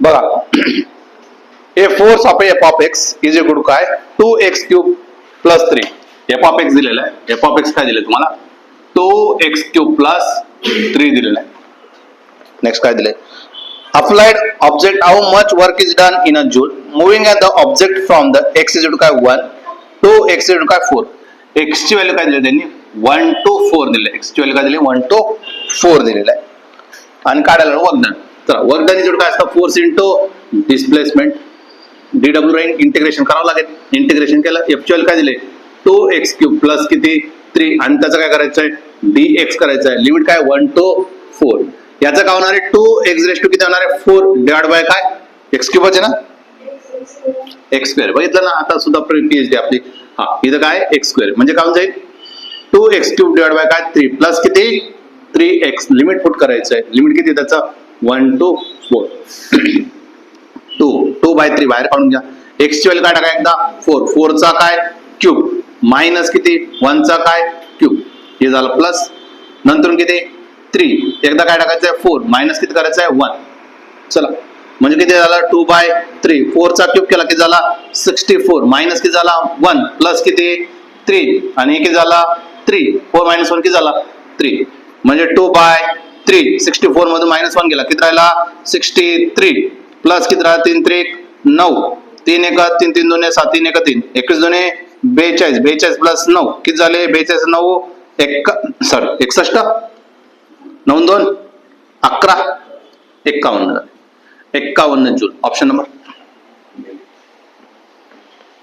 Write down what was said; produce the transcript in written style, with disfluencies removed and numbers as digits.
बघा a force of F of x is equal to काय 2x³ plus 3. F of x दिलेला आहे. F of x काय दिले तुम्हाला 2x³ प्लस 3 दिलेला आहे. नेक्स्ट काय दिले applied object how much work is done in a joule moving at the object from the x is equal to काय 1 to x is equal to काय 4. x ची व्हॅल्यू काय दिली त्यांनी 1 to 4 दिले. x ची व्हॅल्यू काय दिली 1 to 4 दिलेलं आहे. आणि काढायला वर्कडन. चला वर्कडन इज इक्वल काय असतं फोर्स इंटू डिस्प्लेसमेंट. dw राहील इंटिग्रेशन करावं लागेल. इंटिग्रेशन केलं f ची व्हॅल्यू काय दिले 2x³ प्लस किती 3 आणि त्याचं काय करायचं आहे dx करायचं आहे. लिमिट काय 1 to 4. याचं काय होणार आहे 2x किती होणार आहे 4 डिवाइड बाय काय x³ आहे ना x² बघितलं ना. आता सुद्धा PhD आपली हा इथं काय x² म्हणजे काय होऊन जाईल 2x³ डिवाइड बाय काय 3 प्लस किती 3x. लिमिट पुट करायचं आहे. लिमिट किती त्याचं 1 to 4. 2 by 3 बाहेर काढून घ्या. x ची व्हॅल्यू काय टाका एकदा 4 4 चा काय क्यूब मायनस किती 1 चा काय क्यूब हे झालं प्लस नंतर किती 3 एकदा काय टाकायचं आहे 4 मायनस किती करायचं आहे 1. चला म्हणजे किती झालं 2 by 3 4 चा क्यूब केला किती झाला 64 मायनस किती झाला 1 प्लस किती 3 आणि किती झाला 3 4 minus 1 किती झाला 3 म्हणजे 2 by 3 64 मधून मायनस 1 गेला किती राहिला 63 प्लस किती राहिला 3 3 9 3 1 3 3 2 7 3 1 3 21 2 42 42 प्लस 9 किती झाले 42 9 61 9 2 11 51 जूल. Option number